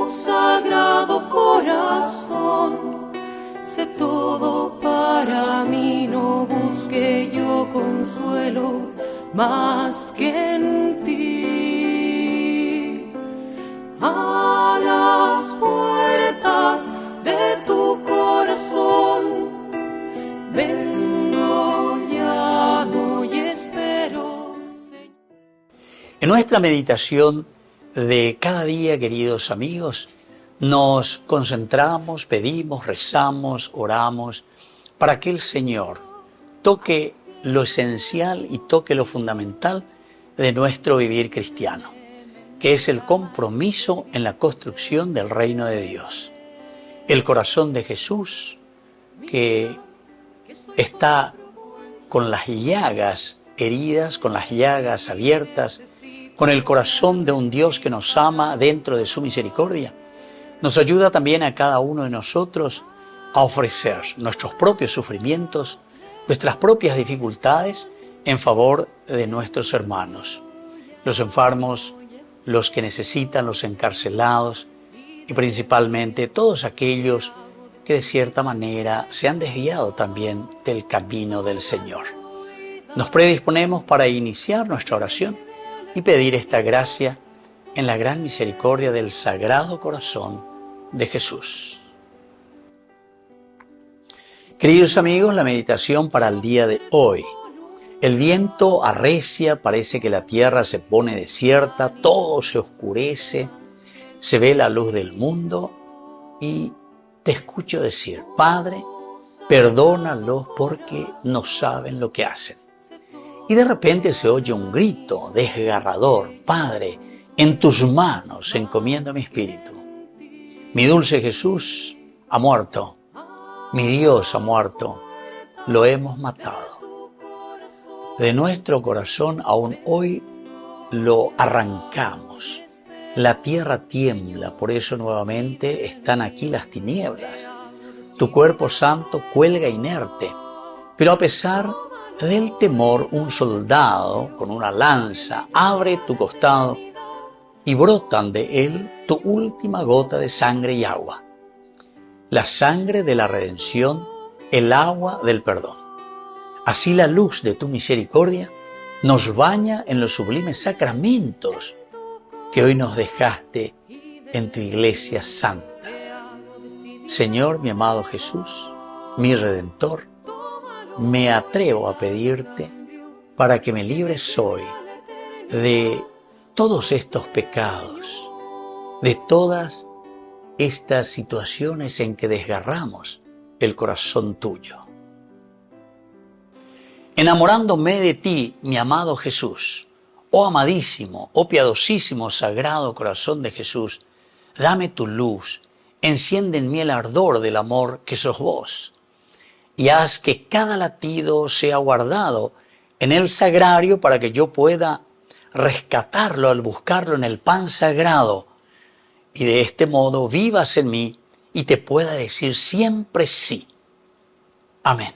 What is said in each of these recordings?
Sagrado Corazón, sé todo para mí, no busque yo consuelo más que en ti. A las puertas de tu corazón vengo, llamo y espero, Señor. En nuestra meditación de cada día, queridos amigos, nos concentramos, pedimos, rezamos, oramos para que el Señor toque lo esencial y toque lo fundamental de nuestro vivir cristiano, que es el compromiso en la construcción del reino de Dios. El corazón de Jesús, que está con las llagas heridas, con las llagas abiertas, con el corazón de un Dios que nos ama dentro de su misericordia, nos ayuda también a cada uno de nosotros a ofrecer nuestros propios sufrimientos, nuestras propias dificultades en favor de nuestros hermanos, los enfermos, los que necesitan, los encarcelados y principalmente todos aquellos que de cierta manera se han desviado también del camino del Señor. Nos predisponemos para iniciar nuestra oración y pedir esta gracia en la gran misericordia del Sagrado Corazón de Jesús. Queridos amigos, la meditación para el día de hoy. El viento arrecia, parece que la tierra se pone desierta, todo se oscurece, se ve la luz del mundo y te escucho decir: Padre, perdónalos porque no saben lo que hacen. Y de repente se oye un grito desgarrador: Padre, en tus manos encomiendo mi espíritu. Mi dulce Jesús ha muerto, mi Dios ha muerto, lo hemos matado. De nuestro corazón aún hoy lo arrancamos. La tierra tiembla, por eso nuevamente están aquí las tinieblas. Tu cuerpo santo cuelga inerte, pero a pesar del temor, un soldado con una lanza abre tu costado y brotan de él tu última gota de sangre y agua. La sangre de la redención, el agua del perdón. Así la luz de tu misericordia nos baña en los sublimes sacramentos que hoy nos dejaste en tu iglesia santa. Señor, mi amado Jesús, mi Redentor, me atrevo a pedirte para que me libres hoy de todos estos pecados, de todas estas situaciones en que desgarramos el corazón tuyo. Enamorándome de ti, mi amado Jesús, oh amadísimo, oh piadosísimo Sagrado Corazón de Jesús, dame tu luz, enciende en mí el ardor del amor que sos vos, y haz que cada latido sea guardado en el sagrario para que yo pueda rescatarlo al buscarlo en el pan sagrado, y de este modo vivas en mí y te pueda decir siempre sí. Amén.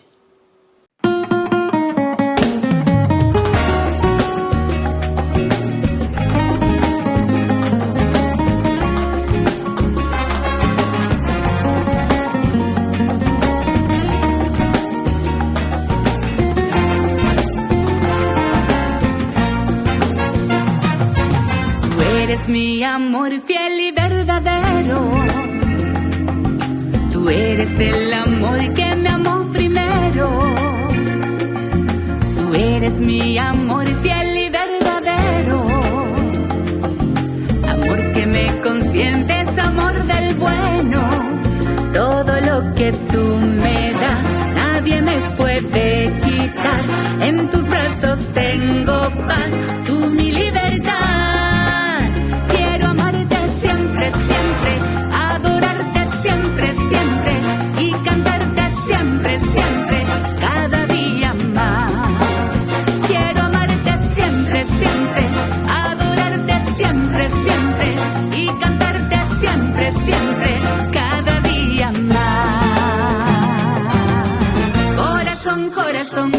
Eres mi amor fiel y verdadero. Tú eres el amor que me amó primero. Tú eres mi amor fiel y verdadero. Amor que me consientes, amor del bueno. Todo lo que tú me das, nadie me puede quitar. En tus brazos tengo paz, tú mi libertad.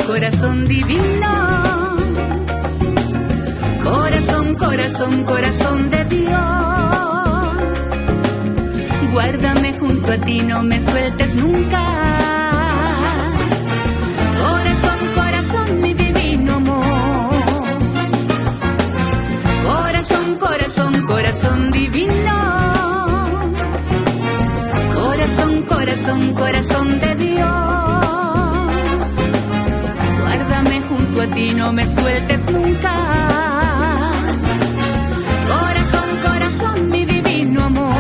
Corazón divino, corazón, corazón, corazón de Dios. Guárdame junto a ti, no me sueltes nunca. Corazón, corazón, mi divino amor. Corazón, corazón, corazón divino. Corazón, corazón, corazón de Dios. Guárdame junto a ti, no me sueltes nunca. Corazón, corazón, mi divino amor.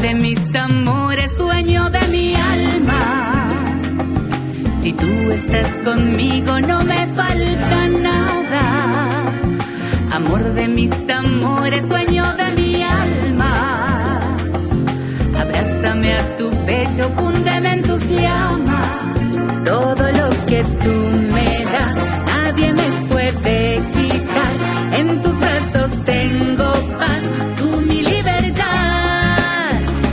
De mis amores, dueño de mi alma. Si tú estás conmigo, no me falta nada. Amor de mis amores, dueño de mi alma. Abrázame a tu pecho, fúndeme en tus llamas. Todo lo que tú me das, nadie me puede quitar. En tus brazos tengo paz, tú mi libertad.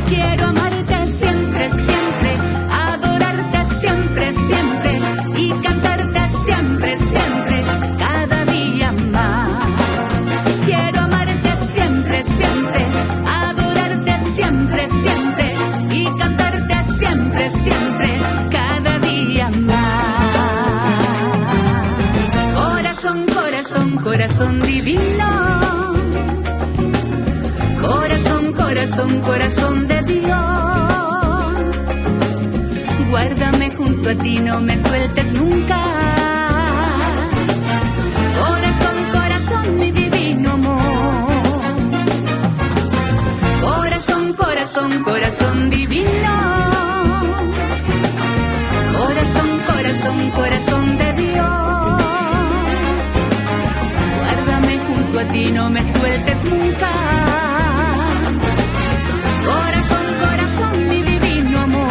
Quiero amarte siempre, siempre, adorarte siempre, siempre y cantarte siempre, siempre, cada día más. Quiero amarte siempre, siempre, adorarte siempre, siempre y cantarte siempre, siempre, cada día más. Corazón, corazón, corazón divino. Corazón, corazón, corazón de Dios. Guárdame junto a ti, no me sueltes nunca. Corazón, corazón, mi divino amor. Corazón, corazón, corazón divino. Corazón, corazón, corazón de Dios. Guárdame junto a ti, no me sueltes nunca. Corazón, corazón, mi divino amor.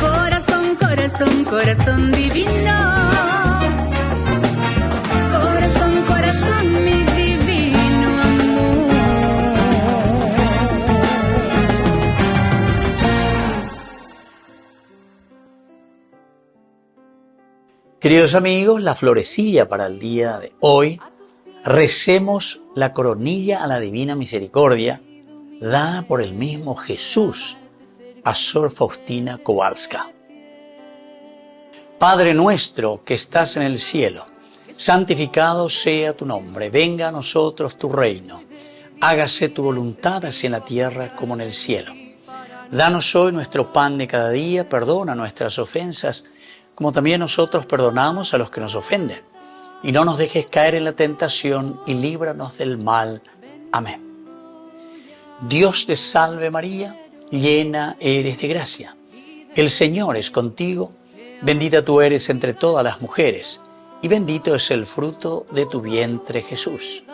Corazón, corazón, corazón divino. Corazón, corazón, mi divino amor. Queridos amigos, la florecilla para el día de hoy. Recemos la coronilla a la Divina Misericordia dada por el mismo Jesús a Sor Faustina Kowalska. Padre nuestro que estás en el cielo, santificado sea tu nombre, venga a nosotros tu reino, hágase tu voluntad así en la tierra como en el cielo. Danos hoy nuestro pan de cada día, perdona nuestras ofensas, como también nosotros perdonamos a los que nos ofenden. Y no nos dejes caer en la tentación y líbranos del mal. Amén. Dios te salve María, llena eres de gracia. El Señor es contigo, bendita tú eres entre todas las mujeres, y bendito es el fruto de tu vientre Jesús.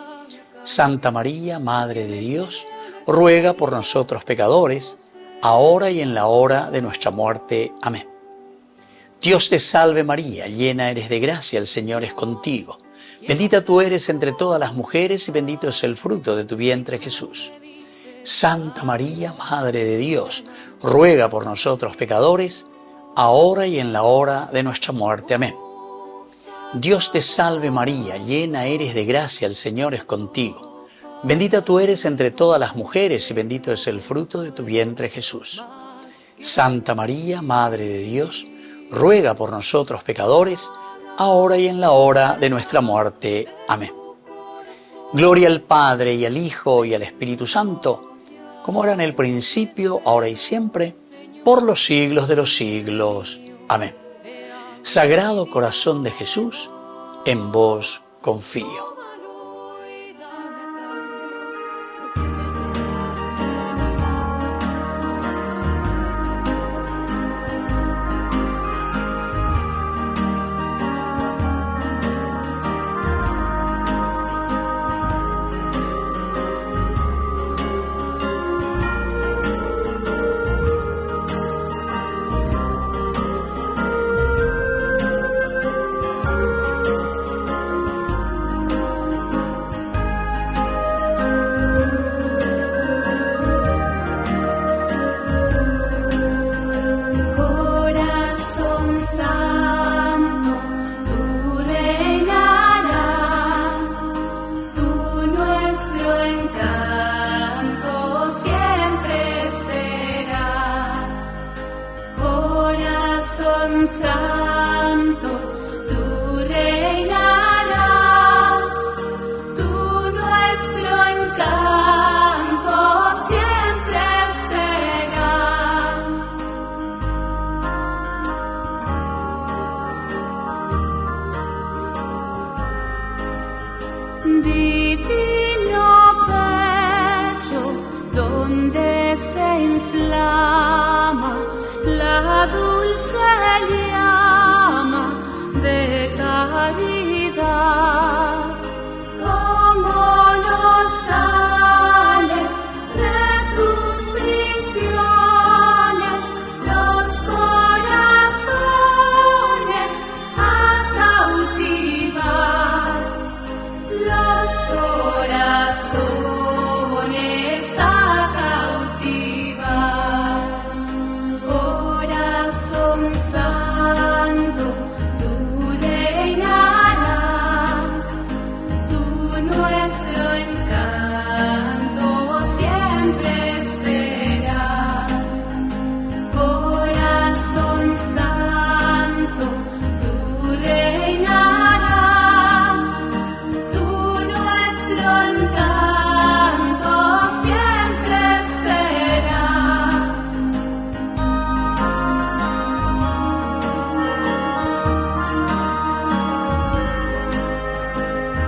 Santa María, Madre de Dios, ruega por nosotros pecadores, ahora y en la hora de nuestra muerte. Amén. Dios te salve María, llena eres de gracia, el Señor es contigo. Bendita tú eres entre todas las mujeres y bendito es el fruto de tu vientre Jesús. Santa María, Madre de Dios, ruega por nosotros pecadores, ahora y en la hora de nuestra muerte. Amén. Dios te salve María, llena eres de gracia, el Señor es contigo. Bendita tú eres entre todas las mujeres y bendito es el fruto de tu vientre Jesús. Santa María, Madre de Dios, ruega por nosotros pecadores, ahora y en la hora de nuestra muerte. Amén. Gloria al Padre, y al Hijo, y al Espíritu Santo, como era en el principio, ahora y siempre, por los siglos de los siglos. Amén. Sagrado Corazón de Jesús, en vos confío. Corazón santo, tú reinarás, tú nuestro encanto siempre serás. Divino pecho, donde se inflama la dulce llama de caridad, como los sales de tus prisiones, los corazones a cautivar, los corazones a cautivar. Corazón santo, tú reinarás, tú nuestro encanto siempre serás. Corazón santo, tú reinarás, tú nuestro encanto siempre serás.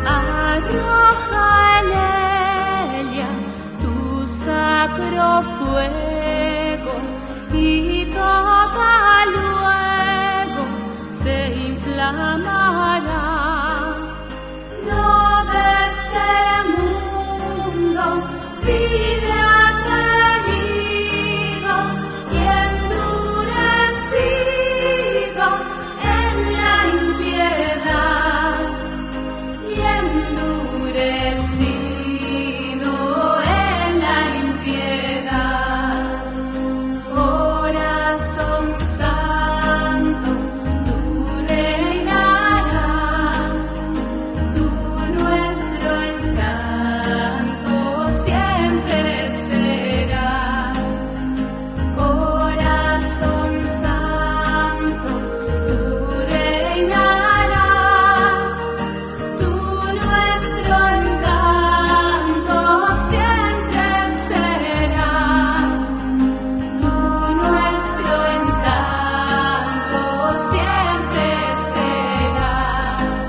Arroja en ella tu sacro fuego y toda luego se inflamará. No de este mundo vive aterido y endurecido en la impiedad, y endurecido en la impiedad. Corazón santo, tú reinarás, tú nuestro encanto siempre serás. Corazón santo, tú reinarás, tú nuestro encanto siempre serás. Tú nuestro encanto siempre serás.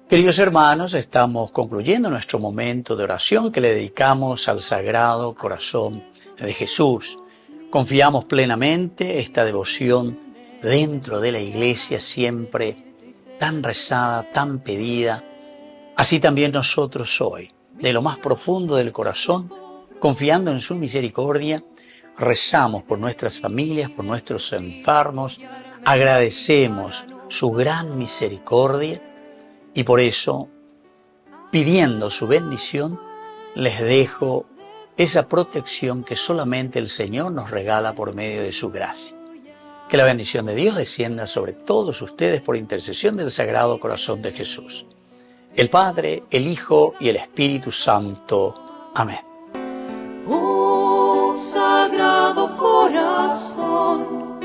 Queridos hermanos, estamos concluyendo nuestro momento de oración que le dedicamos al Sagrado Corazón de Jesús. Confiamos plenamente esta devoción dentro de la Iglesia, siempre tan rezada, tan pedida. Así también nosotros hoy, de lo más profundo del corazón, confiando en su misericordia, rezamos por nuestras familias, por nuestros enfermos, agradecemos su gran misericordia y por eso, pidiendo su bendición, les dejo esa protección que solamente el Señor nos regala por medio de su gracia. Que la bendición de Dios descienda sobre todos ustedes por intercesión del Sagrado Corazón de Jesús. El Padre, el Hijo y el Espíritu Santo. Amén. Oh Sagrado Corazón,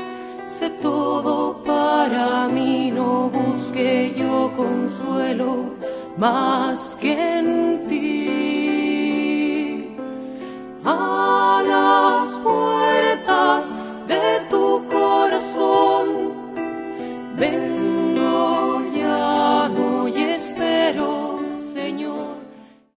sé todo para mí, no busque yo consuelo más que en ti.